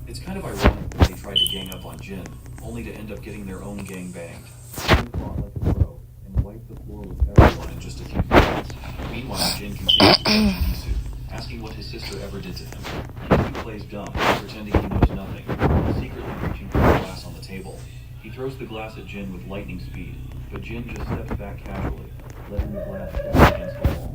It's kind of ironic that they tried to gang up on Jin, only to end up getting their own gang banged. Jin fought like a pro and wiped the floor with everyone in just a few seconds. Meanwhile, Jin continues to question Gisu, asking what his sister ever did to him. Gisu plays dumb, pretending he knows nothing, while secretly reaching for the glass on the table. He throws the glass at Jin with lightning speed, but Jin just steps back casually, letting the glass shatter against the wall.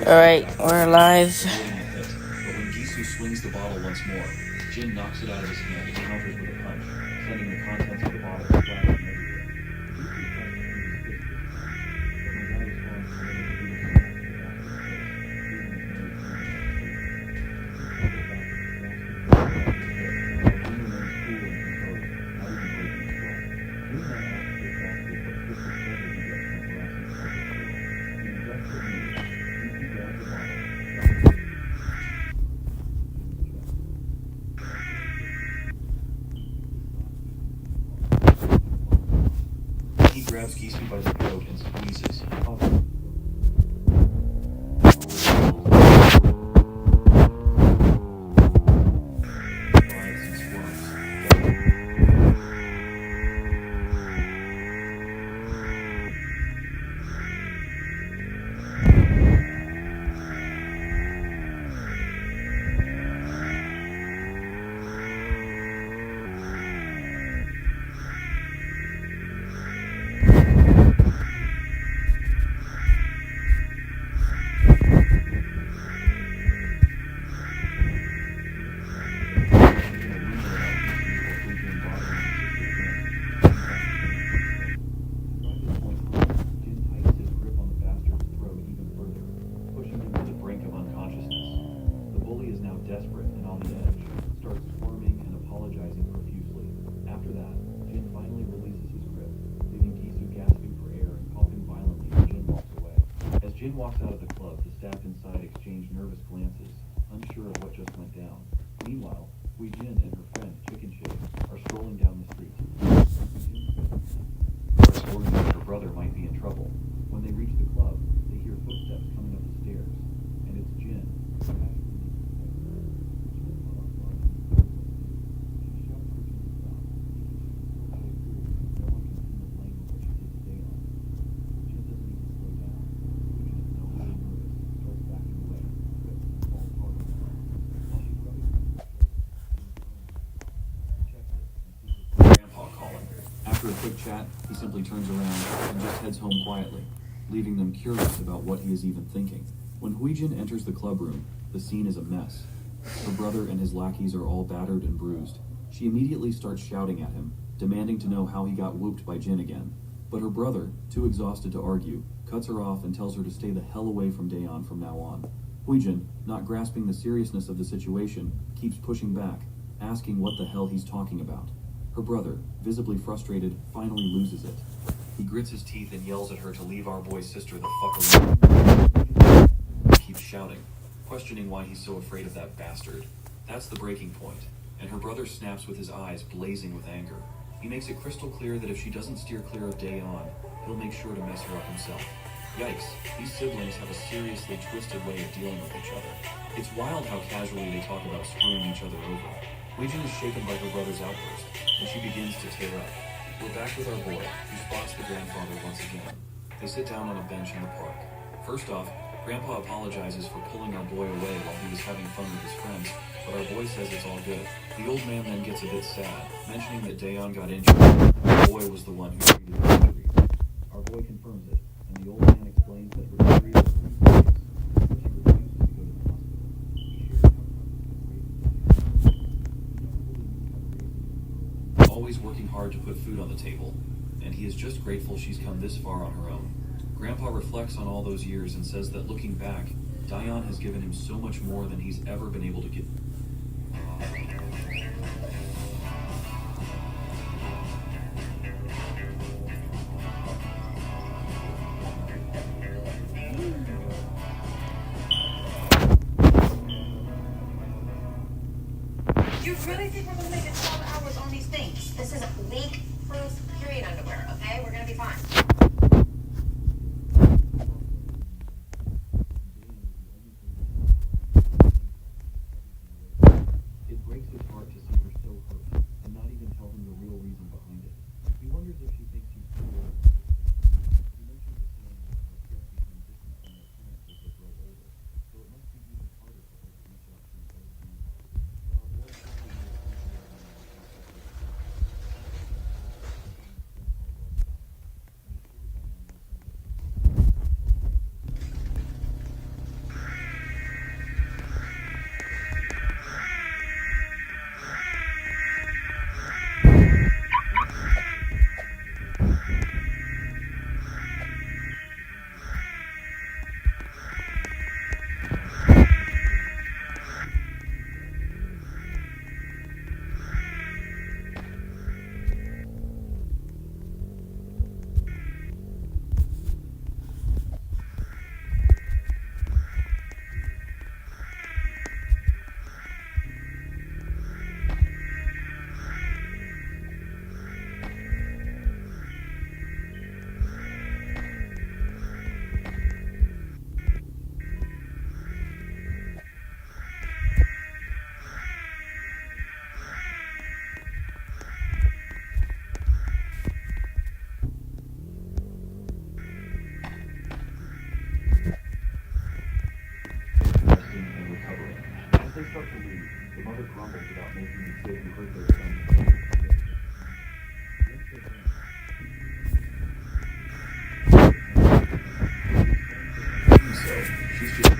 Alright, we're live. But when Gisu swings the bottle once more, Jin knocks it out of his hand and counters with a punch, sending the contents of the bottle splashing everywhere. He grabs Gisu by the throat and squeezes. Desperate and on the edge, starts squirming and apologizing profusely. After that, Jin finally releases his grip, leaving Gisu gasping for air and coughing violently as Jin walks away. As Jin walks out of the club, the staff inside exchange nervous glances, unsure of what just went down. Meanwhile, Hui Jin and her friend, Chicken Shake, are strolling down the street. They're worried that her brother might be in trouble. When they reach the club, they hear footsteps coming up the stairs, and it's Jin. After a quick chat, he simply turns around and just heads home quietly, leaving them curious about what he is even thinking. When Huijin enters the club room, the scene is a mess. Her brother and his lackeys are all battered and bruised. She immediately starts shouting at him, demanding to know how he got whooped by Jin again. But her brother, too exhausted to argue, cuts her off and tells her to stay the hell away from Daeon from now on. Huijin, not grasping the seriousness of the situation, keeps pushing back, asking what the hell he's talking about. Her brother, visibly frustrated, finally loses it. He grits his teeth and yells at her to leave our boy's sister the fuck alone. He keeps shouting, questioning why he's so afraid of that bastard. That's the breaking point, and her brother snaps with his eyes blazing with anger. He makes it crystal clear that if she doesn't steer clear of Daeon, he'll make sure to mess her up himself. Yikes, these siblings have a seriously twisted way of dealing with each other. It's wild how casually they talk about screwing each other over. Huijin is shaken by her brother's outburst, and she begins to tear up. We're back with our boy, who spots the grandfather once again. They sit down on a bench in the park. First off, Grandpa apologizes for pulling our boy away while he was having fun with his friends, but our boy says it's all good. The old man then gets a bit sad, mentioning that Daeon got injured. Our boy was the one who treated the injury. Our boy confirms it, and the old man explains that her injury was pretty serious, but she refused to go to the hospital. He shares how always working hard to put food on the table, and he is just grateful she's come this far on her own. Grandpa reflects on all those years and says that looking back, Daeon has given him so much more than he's ever been able to give. You really think we're gonna make it 12 hours on these things? This is a leak-proof period underwear, okay? We're gonna be fine. mother grumbles about making the kid who hurt their son. So, she's just...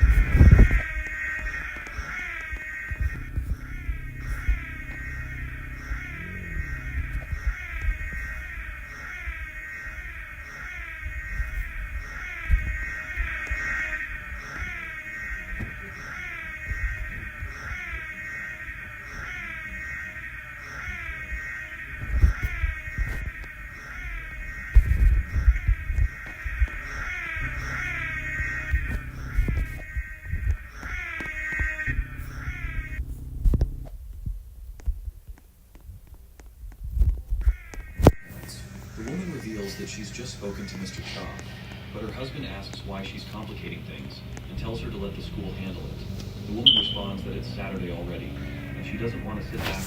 The woman reveals that she's just spoken to Mr. Shaw, but her husband asks why she's complicating things and tells her to let the school handle it. The woman responds that it's Saturday already, and she doesn't want to sit back.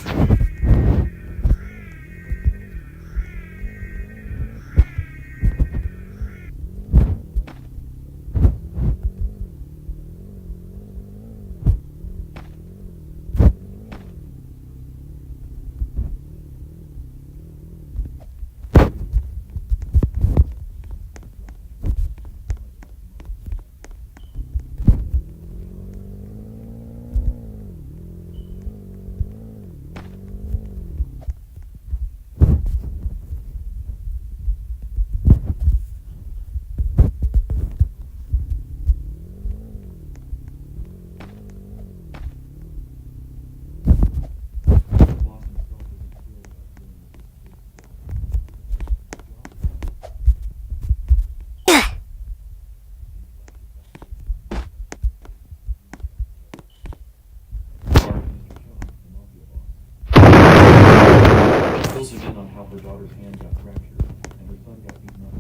Fills him in on how her daughter's hand got fractured and her son got beaten up.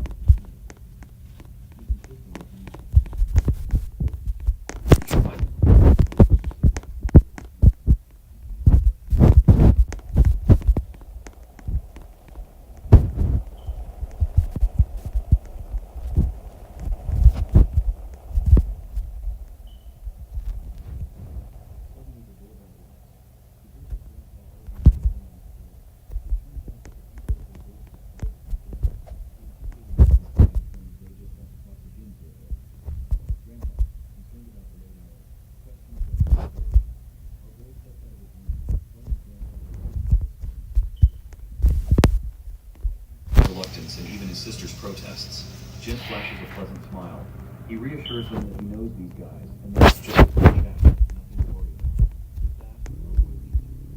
Reluctance and even his sister's protests, Jim flashes a pleasant smile. He reassures them that he knows these guys and that it's just a chat, nothing to worry about. With that, our boy leaves.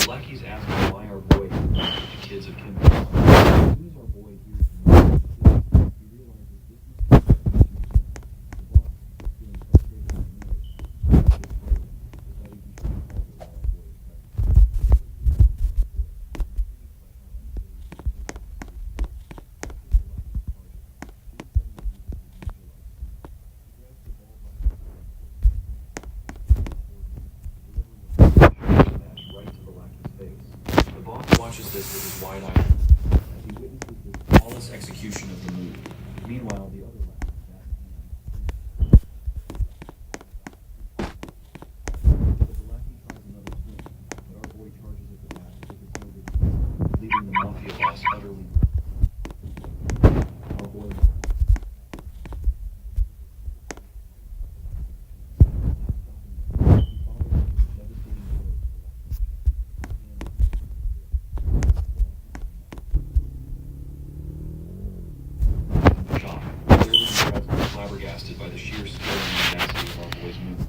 Lackey's asking why our boy the kids of Kim. As soon as our boy hears the noise, he realizes this must be the boss, feeling frustrated and annoyed. It's frozen, deciding he shouldn't help it while our boy is present. Watches this with his wide eyes as he witnesses this flawless execution of the move. Meanwhile, the other lackeys the lackey tries another swing, but our boy charges at the bat as if it's no big deal, leaving the mafia boss utterly. Our boy. Flabbergasted by the sheer skill and audacity of our boy's move.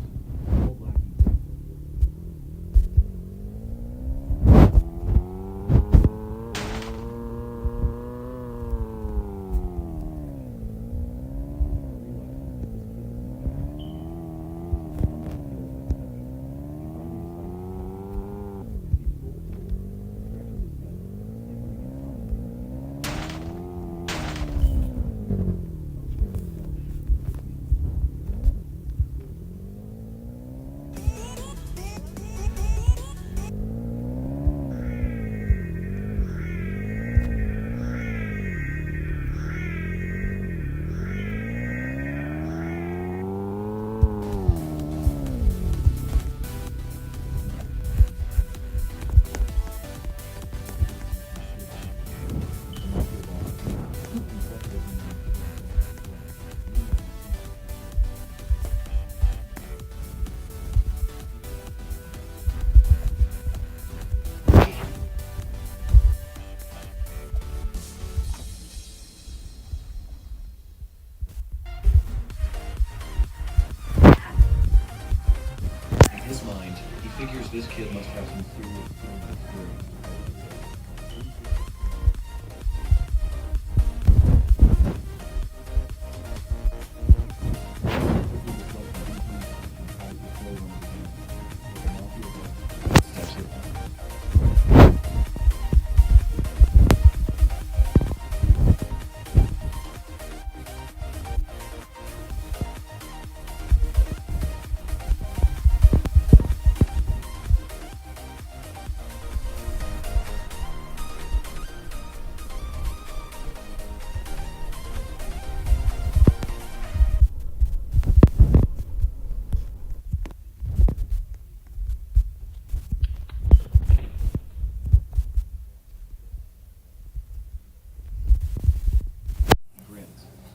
kid must have some serious experience.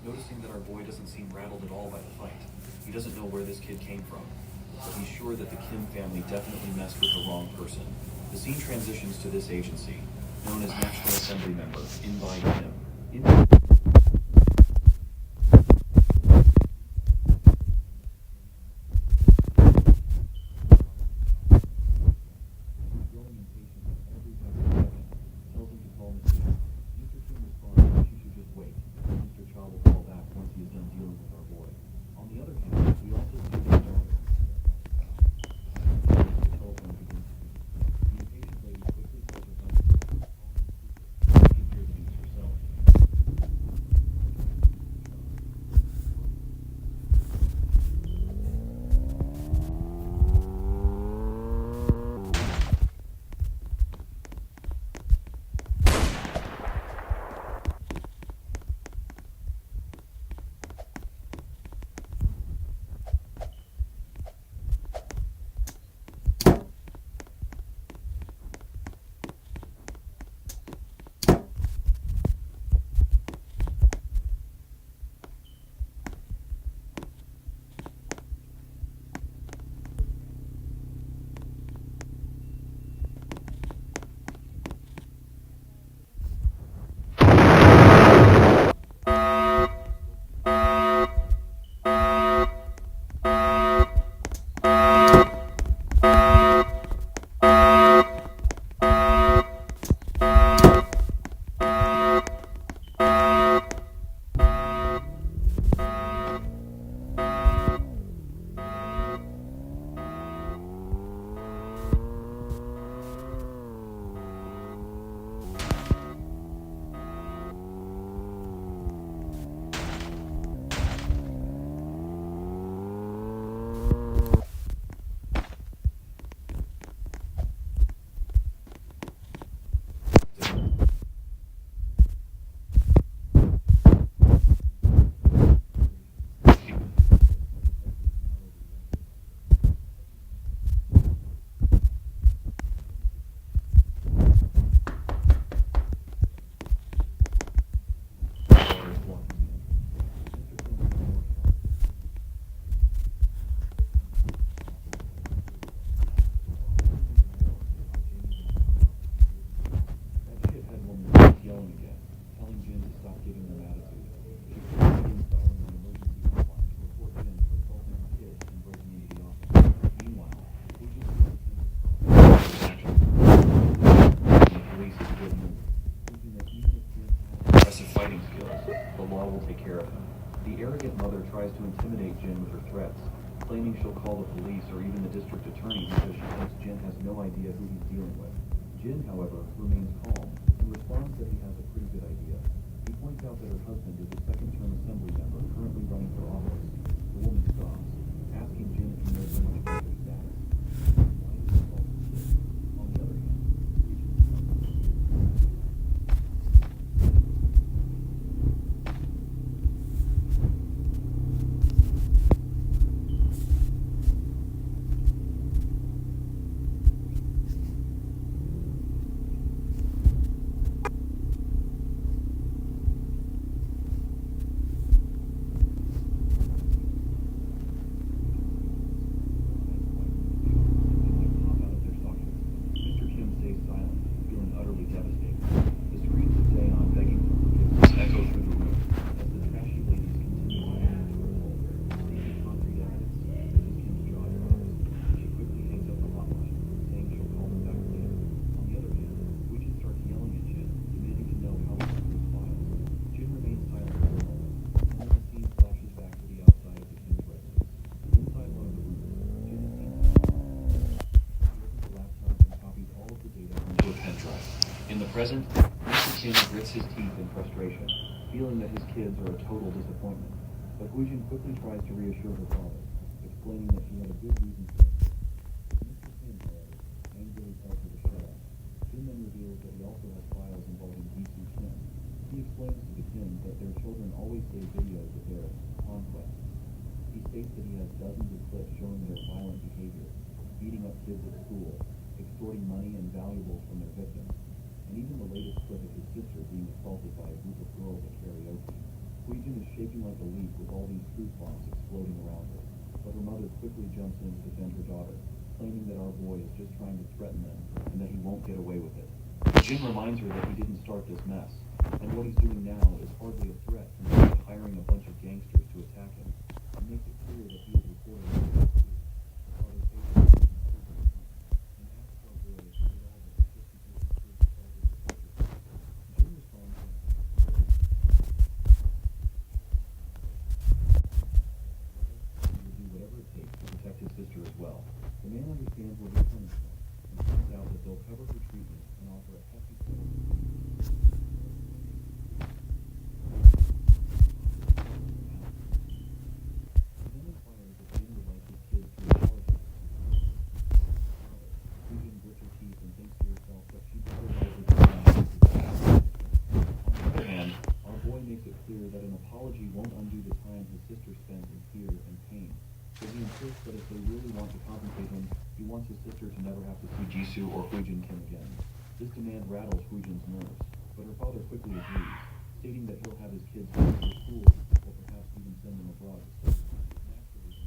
Noticing that our boy doesn't seem rattled at all by the fight. He doesn't know where this kid came from, but he's sure that the Kim family definitely messed with the wrong person. The scene transitions to this agency, known as National Assembly Member, in by Kim. Tries to intimidate Jin with her threats, claiming she'll call the police or even the district attorney because she thinks Jin has no idea who he's dealing with. Jin, however, remains calm and responds that he has a pretty good idea. He points out that her husband is a second-term assembly member currently running for office. The woman stops, asking Jin if he knows much about their status. Why is he called the kid? On the other hand, In the present, Mr. Kim grits his teeth in frustration, feeling that his kids are a total disappointment. But Huijin quickly tries to reassure her father, explaining that she had a good reason for it. Mr. Kim, however, angrily tells her to shut up. Jin then reveals that he also has files involving Jisoo Kim. He explains to the Kims that their children always save videos of their conquests. He states that he has dozens of clips showing their violent behavior, beating up kids at school, extorting money and valuables from their victims, and even the latest clip of his sister being assaulted by a group of girls at karaoke. Huijin is shaking like a leaf with all these truth bombs exploding around her, but her mother quickly jumps in to defend her daughter, claiming that our boy is just trying to threaten them and that he won't get away with it. Jin reminds her that he didn't start this mess, and what he's doing now is hardly a threat compared to hiring a bunch of gangsters to attack him. It makes it clear that he is recording all of this. The father faces him and asks our boy if he did all this just because his kids assaulted his sister. Jin responds that he will do whatever it takes to protect his sister as well. The man understands where he's coming from and points out that they'll cover her treatment and offer a hefty settlement. That an apology won't undo the time his sister spent in fear and pain. So he insists that if they really want to compensate him, he wants his sister to never have to see Jisoo or Huijin Kim again. This demand rattles Huijin's nerves, but her father quickly agrees, stating that he'll have his kids go to school or perhaps even send them abroad to study. Naturally,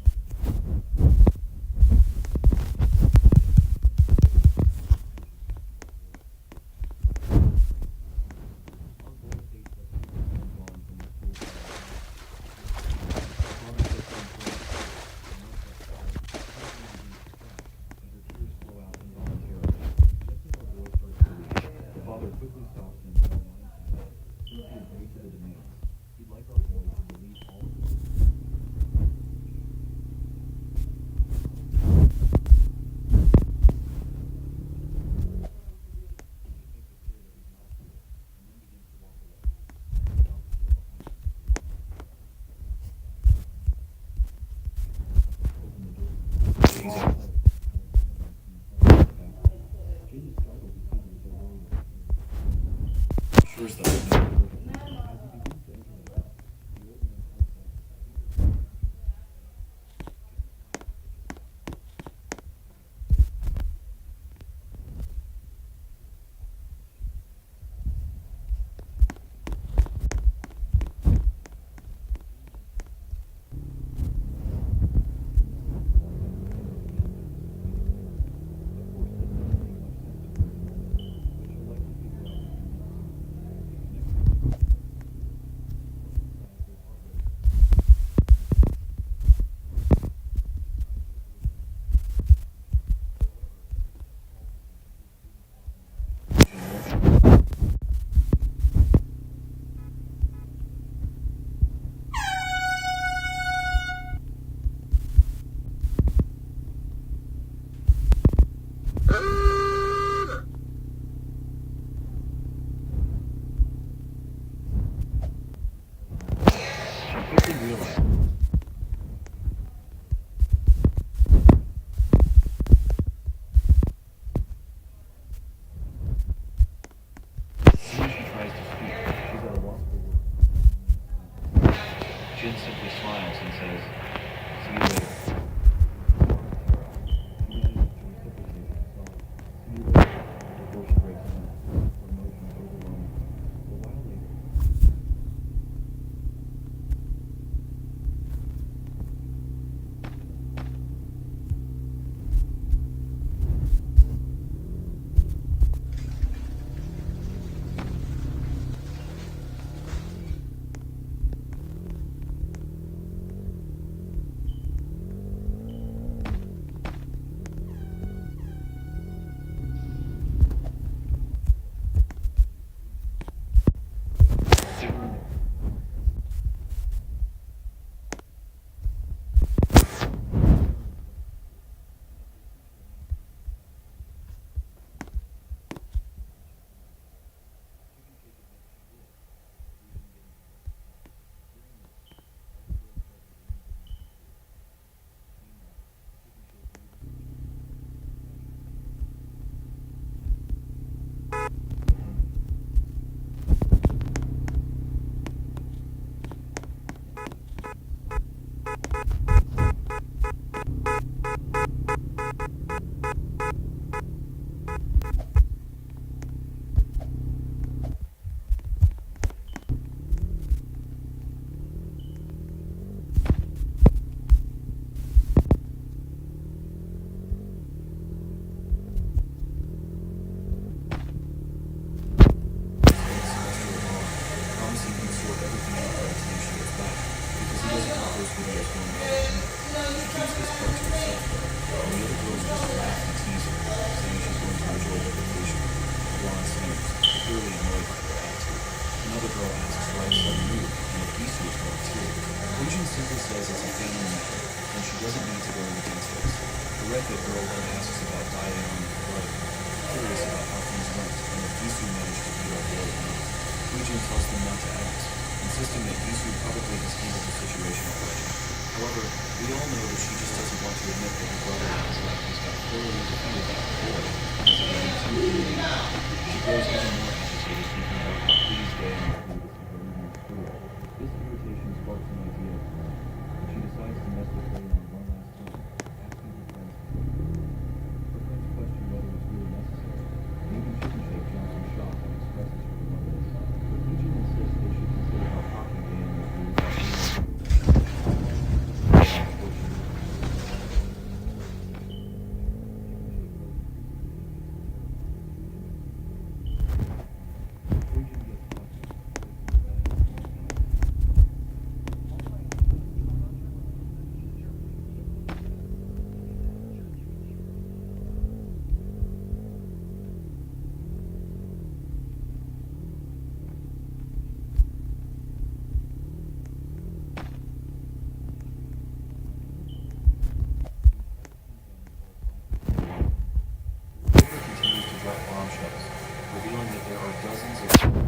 Jin simply smiles and says, "See you later." She manages to reciprocate and tell her, "See you later," before she breaks down. Her emotions overwhelm her. A while later, clearly annoyed by her attitude. Another girl asks why it's so rude and if Isu is going too. Hui-jin simply says it's a family matter and she doesn't need to go into details. The redhead girl then asks about Daeon and her brother, curious about how things went and if Isu managed to beat up Lord or not. Hui-jin tells them not to ask, insisting that Isu probably has handled the situation already. However, we all know that she just doesn't want to admit that her brother and his lackeys got thoroughly defeated by her boy, as it would be too humiliating. She grows even more agitated thinking about how pleased Daeon will be to see her leaving school. This irritation sparks an idea in her mind, and she decides to mess with Daeon one last time, asking her friends to help her. Her friends question whether it's really necessary, and even Chicken Shake jumps in shock and expresses her reluctance. But Hui-jin insists they should consider how cocky Daeon will be without being continues to drop bombshells, revealing that there are dozens of ZOMBIE.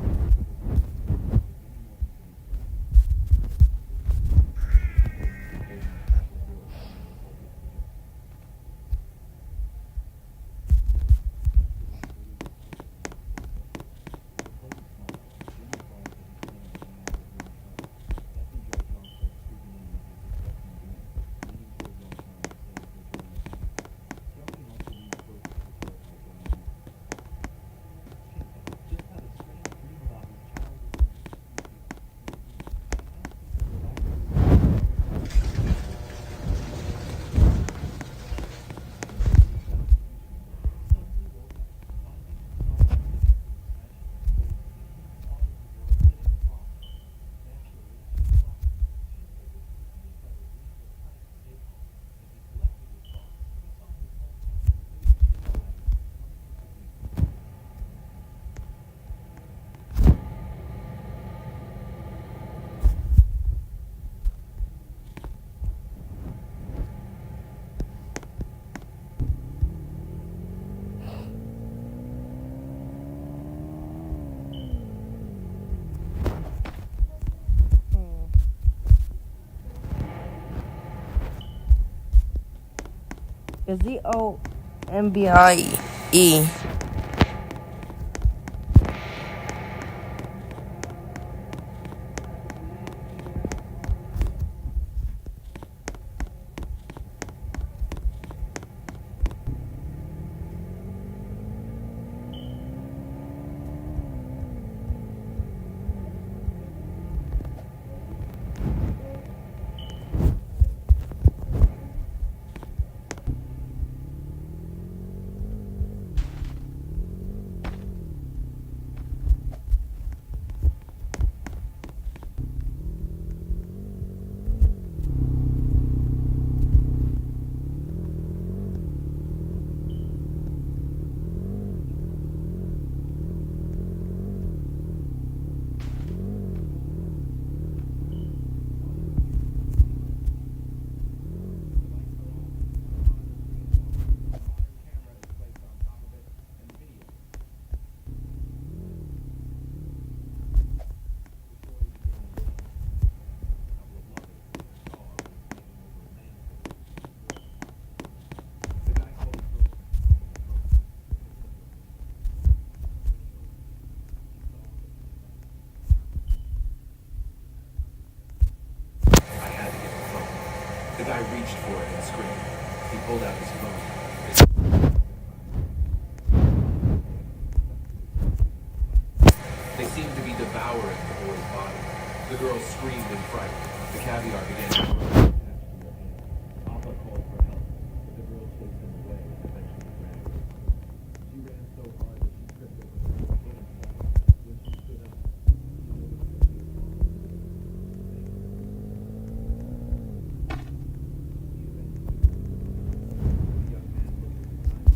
The guy reached for it and screamed. He pulled out his phone. They seemed to be devouring the boy's body. The girl screamed in fright. The caviar began to grow. Appa called for help, but the girl chased him away and eventually ran. She ran so hard that she tripped over her foot and fell. When she stood up, she noticed that he was gone. The young man looked at the time.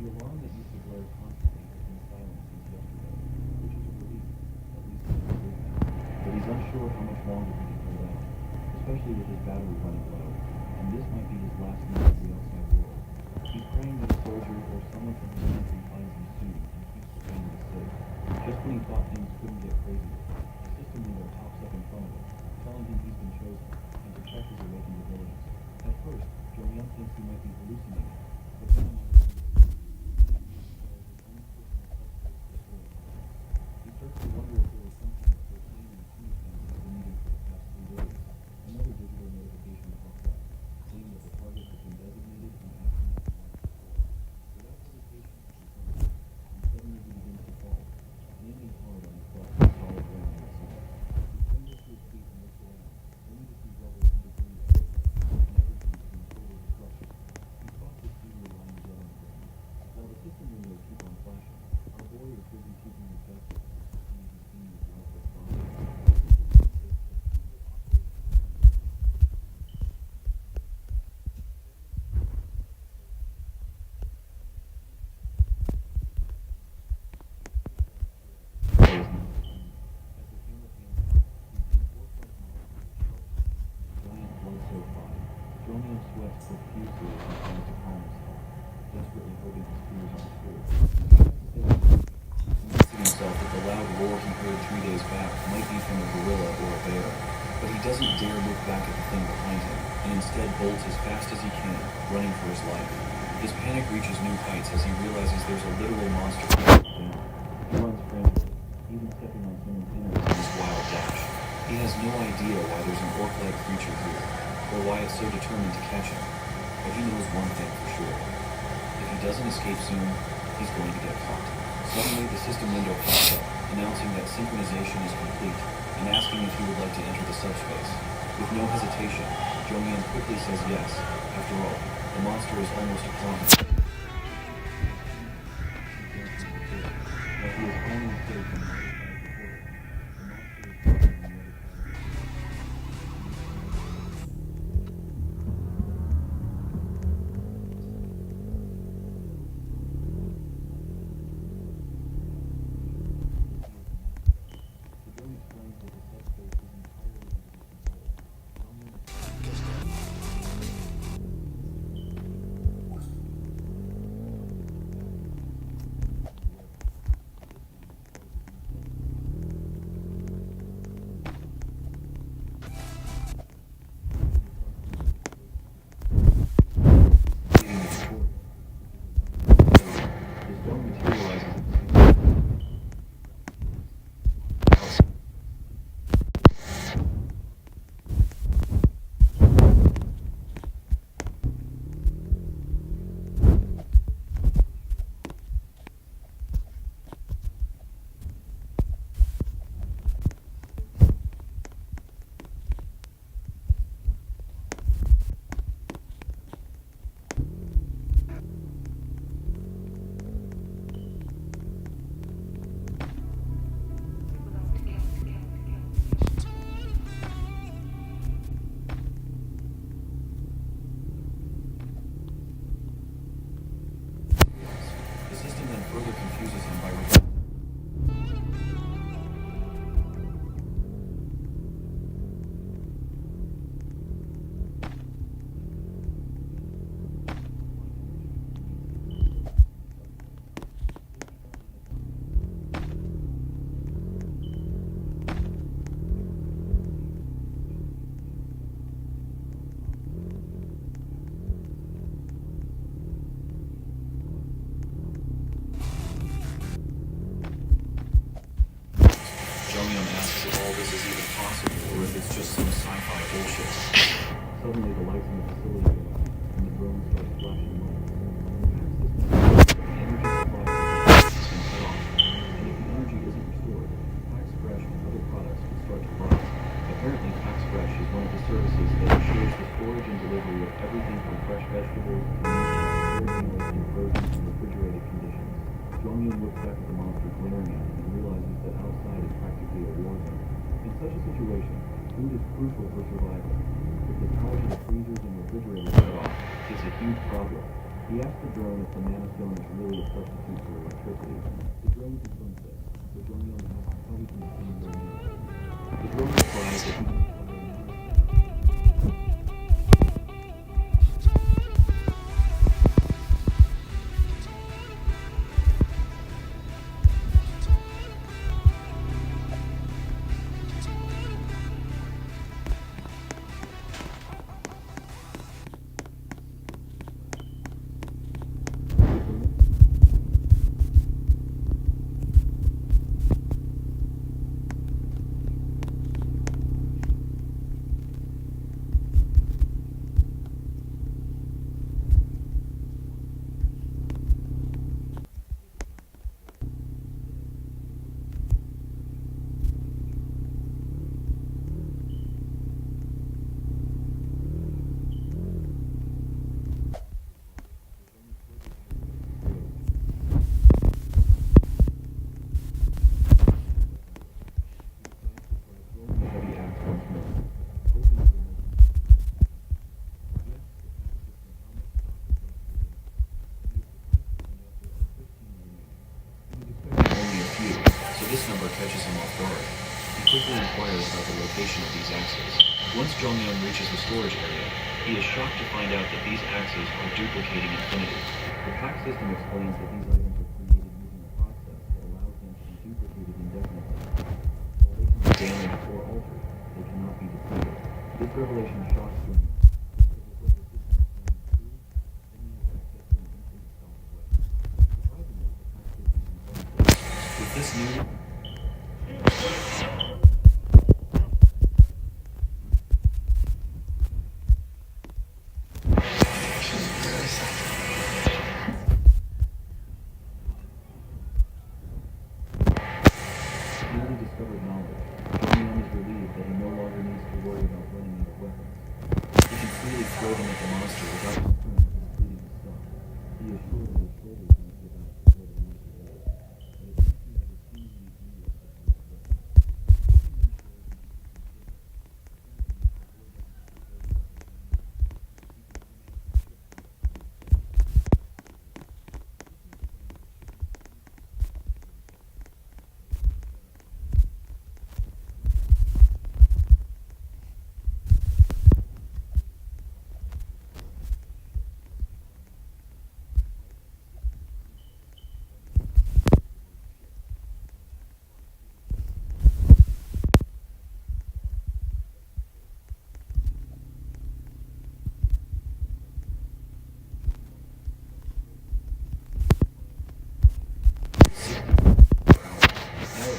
The alarm that used to blare constantly has been silent since yesterday, which is a relief, at least for the group now. But he's unsure how much longer he can hold out, especially with his battery running low, and this might be his last night in the outside world. He's praying that a soldier or someone from his country finds him soon and keeps the family safe. Just when he thought things couldn't get crazier, a system leader pops up in front of him, telling him he's been chosen and to check his awakened abilities. At first, Jong-yeon thinks he might be hallucinating, but then another thing he starts to wonder if there was some kind of cocaine in the communications he's been eating for the past 3 days. Another digital notification pops up, saying that the target has been designated and asking if he wants to score. Without hesitation, he confirms, and suddenly he begins to fall, landing hard on the flat, solid ground in the center. He scrambles to his feet and looks around, only to see rubble and debris everywhere, and everything is in total destruction. He spots his senior lying dead on the ground. While the system windows keep on flashing, our boy is busy keeping his best up, seeing his senior's lifeless body. Jong-yeon sweats profusely and tries to calm himself, desperately hoping his fears aren't true. Convincing himself that the loud roar he heard 3 days back might be from a gorilla or a bear, but he doesn't dare look back at the thing behind him, and instead bolts as fast as he can, running for his life. His panic reaches new heights as he realizes there's a literal monster down. He runs frantically, even stepping on someone's innards in his wild dash. He has no idea why there's an orc-like creature here, or why it's so determined to catch him. But he knows one thing for sure. If he doesn't escape soon, he's going to get caught. Suddenly, the system window pops up, announcing that synchronization is complete, and asking if he would like to enter the subspace. With no hesitation, Jong-yeon quickly says yes. After all, the monster is almost upon him. But he is only safe on the other side of the portal. The monster is hiding on the other side of the portal. Further confuses him by Jong-yeon asks if all this is even possible or if it's just some sci-fi bullshit. Suddenly the lights in the facility go out and the drone starts flashing lights. The energy supply has been cut off, and if the energy isn't restored, Pax Fresh and other products will start to rise. Apparently Pax Fresh is one of the services that ensures the storage and delivery of everything from fresh vegetables, meat, meals in frozen and refrigerated conditions. Jong-yeon looks back at the monster glaring at him and realizes that outside is practically a war zone. In such a situation, food is crucial for survival. If the power to the freezers and refrigerators cut off, it's a huge problem. He asks the drone if the mana stone is really a substitute for electricity. The drone confirms this, so Jonghyun asks how he can obtain more mana. The drone replies that he can acquire mana. This number catches him off guard. He quickly inquires about the location of these axes. Once Jonghyun reaches the storage area, he is shocked to find out that these axes are duplicating infinity. The pack system explains that these items are created using a process that allows them to be duplicated indefinitely. While they can be damaged or altered, they cannot be depleted. This revelation shocks Jonghyun. With this new newly discovered knowledge, Jonghyun is relieved that he no longer needs to worry about running out of weapons. He can freely throw them at the monster without concern of depleting his stock. He is sure that his shoulders won't give out before the monster does. But it seems he has a seemingly dubious supply of weapons.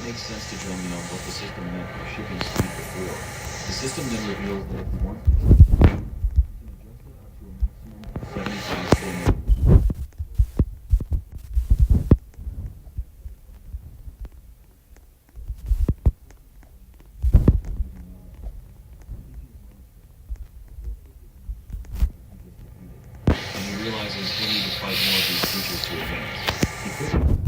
Makes sense to Jonghyun what the system meant for shipping speed before. The system then reveals that if he wants to ship speed, he can adjust it up to a maximum of 75 kilometers. And he realizes he'll need to fight more of these creatures to advance. He quickly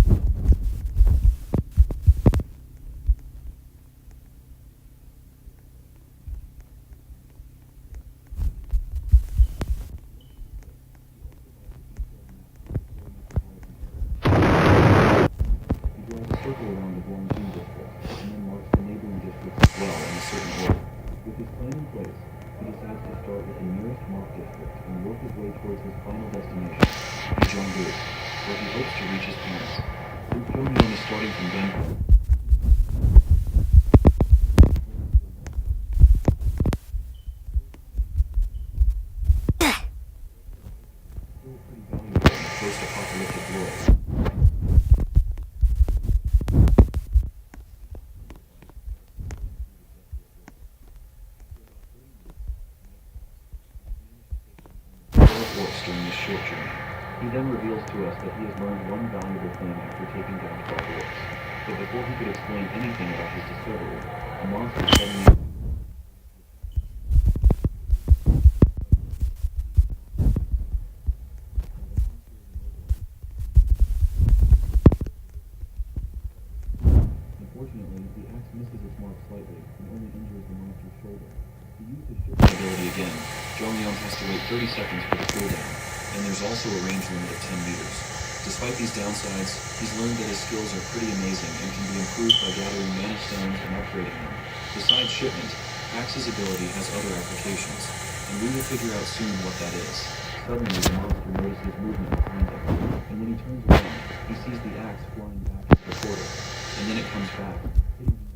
circle around the Brookhaven district, and then marks the neighboring districts as well in a certain order. With his plan in place, he decides to start with the nearest marked district and work his way towards his final destination, Gyeonggu, where he hopes to reach his parents. Jonghyun is starting from Bangkok. Still pretty valuable in a post-apocalyptic world. During this short journey. He then reveals to us that he has learned one valuable thing after taking down 12 orcs. But before he could explain anything about his discovery, a monster suddenly... Unfortunately, the axe misses its mark slightly and only injures the monster's shoulder. To use his ship's ability again, Jonghyun has to wait 30 seconds for the cooldown. and there's also a range limit of 10 meters. Despite these downsides, he's learned that his skills are pretty amazing and can be improved by gathering mana stones and upgrading them. Besides shipment, Axe's ability has other applications, and we will figure out soon what that is. Suddenly, the monster notices movement behind him, and when he turns around, he sees the axe flying back into the portal, and then it comes back, hitting him.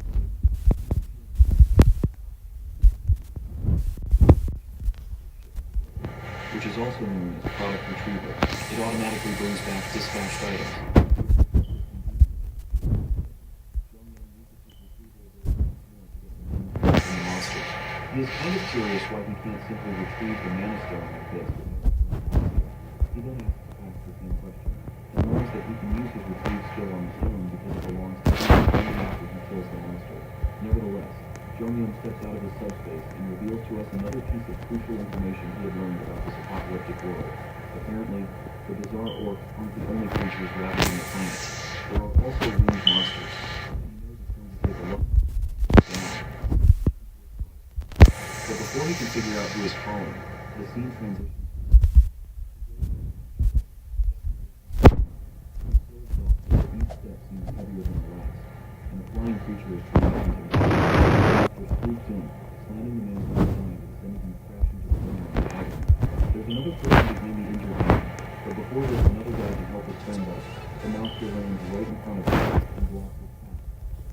Which is also known as product retrieval. It automatically brings back dispatched items. The monster. He is kind of curious why he can't simply retrieve the mana stone like this. He then asks Axe the same question, and learns that he can use his retrieve skill on the stone because it belongs to him only after he kills the monster. Nevertheless, Jomyum steps out of his subspace and reveals to us another piece of crucial information he had learned about this apocalyptic world. Apparently, the bizarre orcs aren't the only creatures ravaging the planet. There are also winged monsters. He knows it's going to take a look down. But before he can figure out who is calling, the scene transitions. Each step seems heavier than the last, and the flying creature is trying to him. Swoops in, slamming the man from behind and sending him crashing to the ground in agony. There's another person behind the injured man, but before there's another guy to help us stand up, the monster lands right in front of him and blocks his path.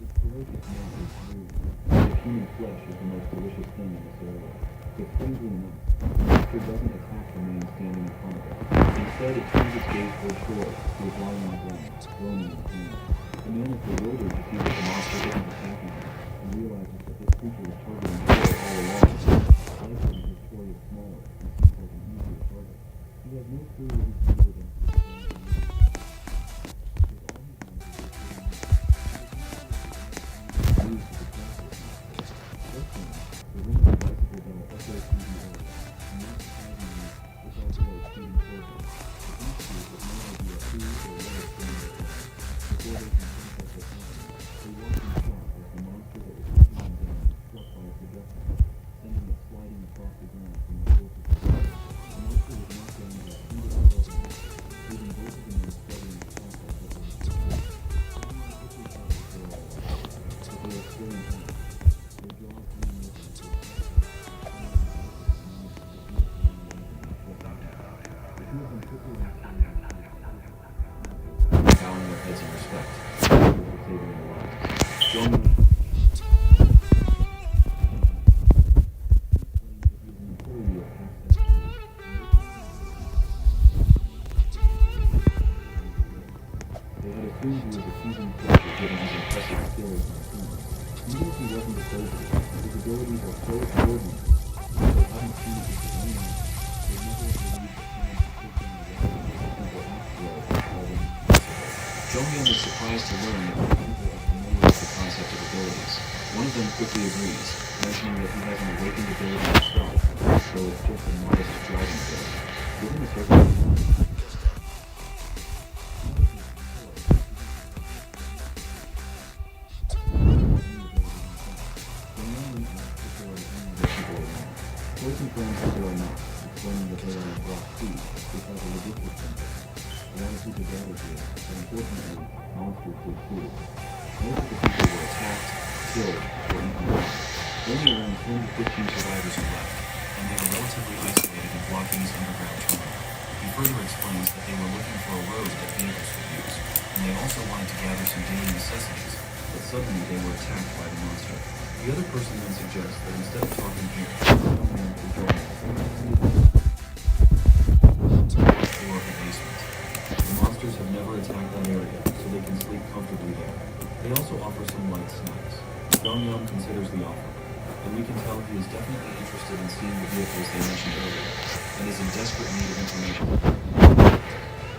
Its ferocious mouth is smooth, as if human flesh is the most delicious thing in this area. But strangely enough, the monster doesn't attack the man standing in front of it. Instead, it turns its gaze toward Shore, who is lying on the ground, groaning in pain. The man is bewildered to see that the monster isn't attacking him, and realizes that this creature was targeting Troy all along. Likely because Troy is smaller and seems like an easier target. He has no clue what he can do against this strange creature. Because all he knows is that he moves to the castle. Just then, the ring of the bicycle bell echoes through the air, and not surprisingly, it's our boy speeding towards us. The beast have no idea who or where it's going to go. Before they can think what has happened, they watch in shock as the monster that was knocking them down is struck by a projectile, sending it sliding across the ground from the force of the fire. The monster was knocked down by a single blow of an axe, leaving both of them in a fluttering process that was explosive. Everyone quickly thought that they were all right, but they are still in pain. Their jaws hanging open as they fight back, the two of them quickly went down and bowing their heads in respect, for saving their lives. Jomyum they had assumed he was a seasoned soldier given his impressive skills in the scene. Even if he wasn't a soldier, his abilities are so extraordinary, and they hadn't seen it with his own eyes, they never believed that someone could take them away and simple axe blow already possible. Jomyum is surprised to learn that the people are familiar with the concept of abilities. One of them quickly agrees, mentioning that he has an awakened ability himself, though it's just a modest driving ability. Given the circumstances, Boys and friends are there not, explaining that they are on block C because of logistics centers. A lot of people gathered here, but unfortunately, monsters did too. Most of the people were attacked, killed, or eaten alive. Only around 10 to 15 survivors are left, and they were relatively isolated in blocking this underground tunnel. He further explains that they were looking for a road that vehicles could use, and they also wanted to gather some daily necessities, but suddenly they were attacked by the monster. The other person then suggests that instead of talking here, someone could join us. Or a basement. The monsters have never attacked that area, so they can sleep comfortably there. They also offer some light snacks. Jomyum considers the offer, and we can tell he is definitely interested in seeing the vehicles they mentioned earlier, and is in desperate need of information.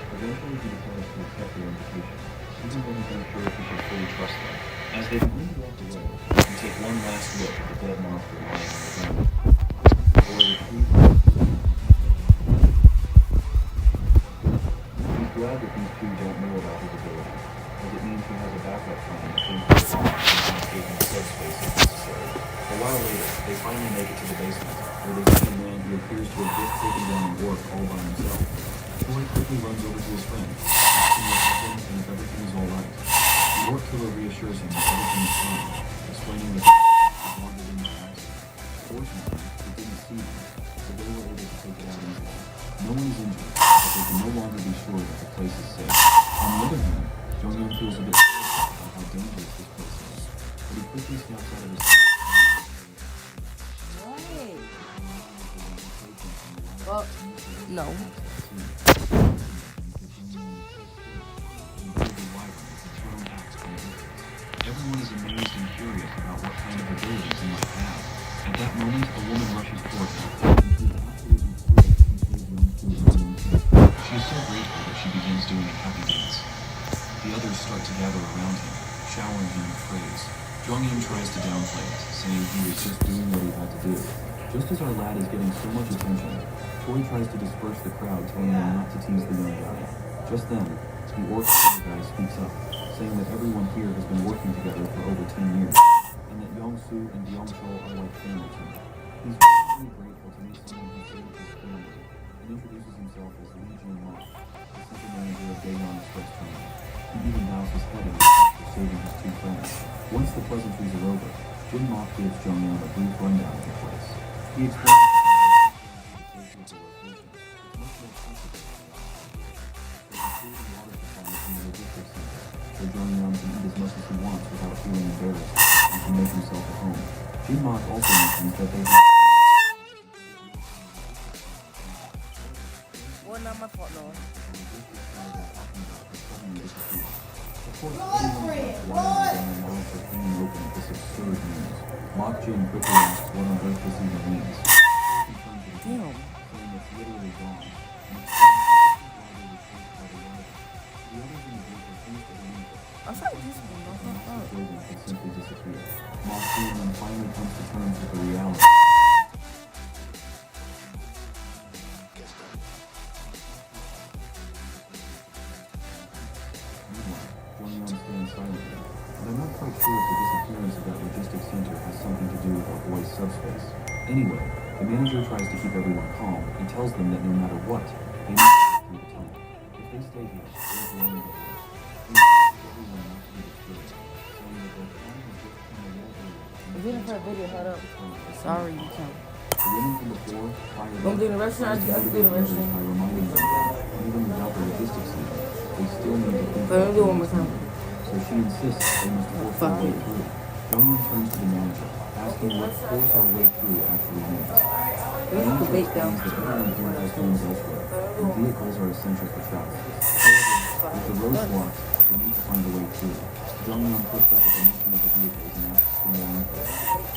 Eventually he decides to accept their invitation, even though he's unsure if he should fully trust them. As they begin to walk away, we take one last look at the dead monster lying on the ground. Or retrieve. He's glad that these two don't know about his ability, as it means he has a backup plan in case the bomb can escape into subspace if necessary. A while later, they finally make it to the basement, where they see a man who appears to have just taken down an orc all by himself. Troy quickly runs over to his friend, asking what happened and if everything is all right. The orc killer reassures him that everything is fine, explaining that the is wandered in the accident. Fortunately, it didn't see him, so they were able to take it out easily. No one is injured, but they can no longer be sure that the place is safe. On the other hand, Jong-yeon feels a bit about how dangerous this place is, but he quickly snaps out of his Well, no. Everyone is amazed and curious about what kind of abilities he might have. At that moment, a woman rushes toward him. She is so grateful that she begins doing a happy dance. The others start to gather around him, showering him with praise. Jong-yeon tries to downplay it, saying he was just doing what he had to do. Just as our lad is getting so much attention, Troy tries to disperse the crowd, telling them not to tease the young guy. Just then, the orc guy speaks up, saying that everyone here has been working together for over 10 years, and that Yong-soo and Byung-chul are like family to him. He's really grateful to meet someone who saved his family, and introduces himself as Lee Jin-mok, the center manager of Daeyeon Express Terminal. He even bows his head in respect for saving his two friends. Once the pleasantries are over, Jin-mok gives Jong-yeon a brief rundown of the place. He explains where Jong-yeon can eat as much as he wants without feeling embarrassed and can make himself at home. Jin-mok also mentions that they have Well, not my fault, no. Of course, everyone is wondering when their mouths are hanging open at this absurd news. Mok Jin quickly asks what on earth this even means. Damn. Saying it's literally gone. And the others in the group refuse to believe it. I thought this was not my The fault. building could simply disappear. Mok Jin then finally comes to terms with the reality. Meanwhile, Jong-yeon stands silently, and I'm not quite sure if the disappearance of that logistics center has something to do with our boy's subspace. Anyway, the manager tries to keep everyone calm and tells them that no matter what, they need to get through the tunnel. If they stay here, things will only get worse. He asks everyone not to be disturbed, saying that their time has just come a little early. We're doing a video, hold up. Sorry, you can't. The women from before fired Don't do the restaurant, tries to I'll do the motivate others restaurant. by reminding them that even without the logistics center, they still need to think Let me do it one more about time. so she insists they must force their way through. Jong-yeon turns to the manager, asking what force our way through actually means. The This is manager the bait down. explains that everyone here has homes elsewhere, and vehicles are essential for travel. However, with the roads blocked, they need to find a way through. Jong-yeon puts up at the mention of the vehicles and asks for more info.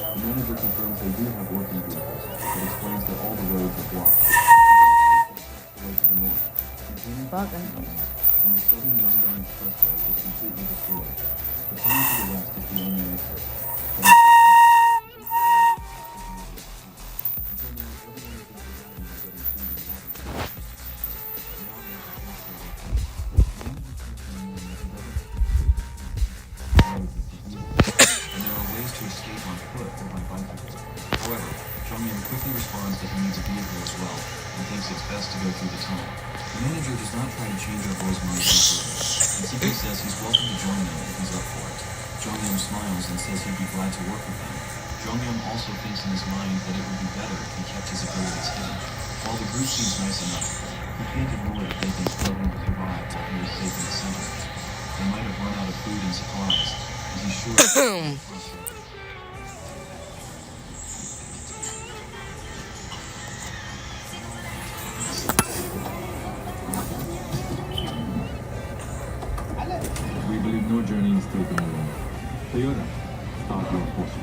The manager confirms they do have working vehicles, but explains that all the roads are blocked. The way to the north, containing Fuck, and the southern Yangon Expressway is completely destroyed. The tunnel to the west is the only exit. But until now, everyone has been surviving by getting food and water. And there are ways to escape on foot or by bicycle. However, Jong-yeon quickly responds that he needs a vehicle as well, and thinks it's best to go through the tunnel. The manager does not try to change our boy's mind any further, and simply says he's welcome to join them if he's up for it. Jong-yeon smiles and says he'd be glad to work with them. Jong-yeon also thinks in his mind that it would be better if he kept his abilities hidden. While the group seems nice enough, he can't ignore that they've been struggling to survive while he was safe in the center. They might have run out of food and supplies, and he's sure we believe no journey is taken alone. Toyota, start your portion.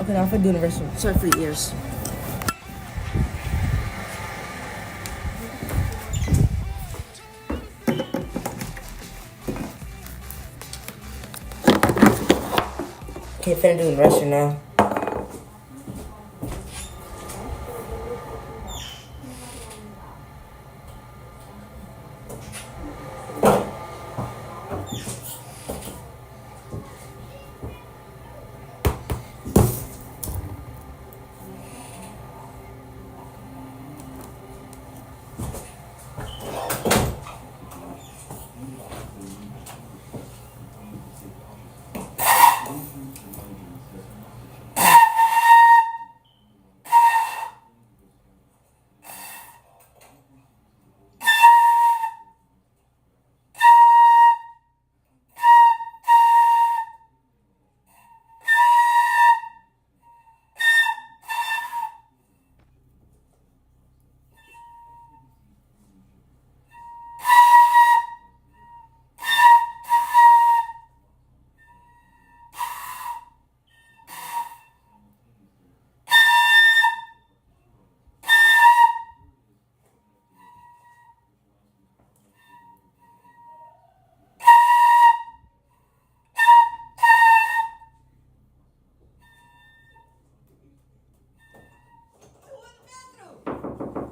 Okay, now if I do the restaurant. Sorry for your ears. Okay, finna do the restaurant now.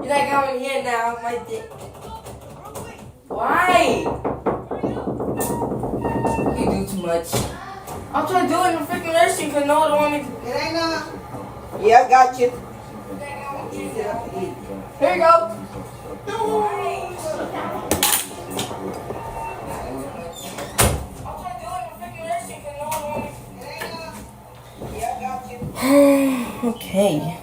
You're not coming here now, my dick. Why? You do too much. I'm trying to do it in the freaking restroom because no one don't want me to. It ain't none. Yeah, I got you. Here you go. Okay.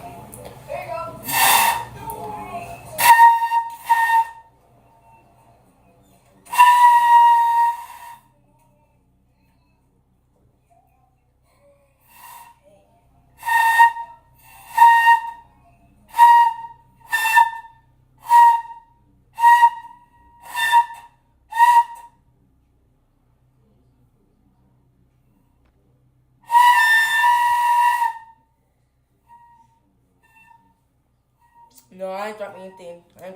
No, I ain't dropping anything. I'm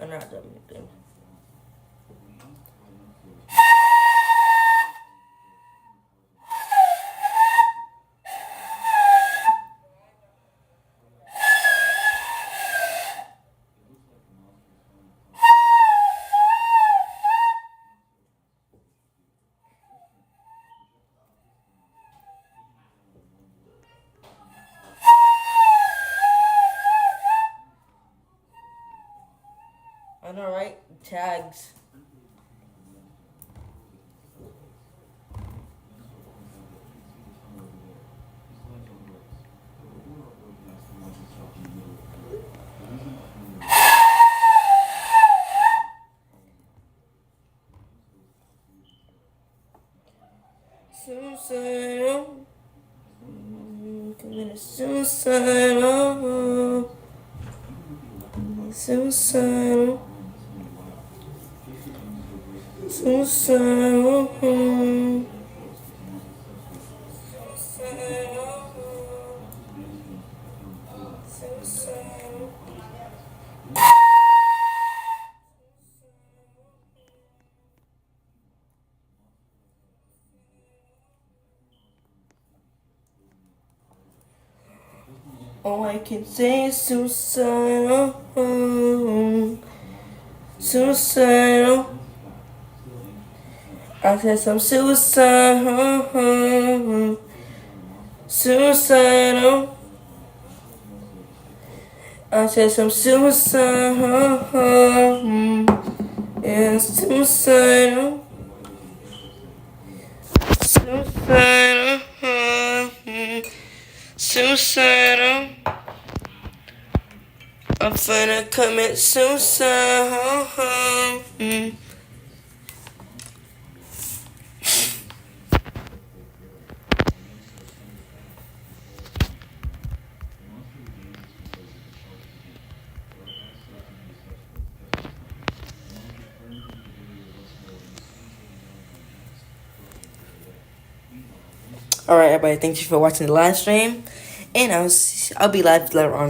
not dropping anything. I know, right? Tags. Suicidal. Committed suicidal. Suicidal. Suicidal. All I can say is suicidal. Suicidal. I said some suicidal. Suicidal. I said some suicidal. Yeah, suicidal. Suicidal. Suicidal. I'm finna commit suicide. Alright, everybody, thank you for watching the live stream. And I'll be live later on.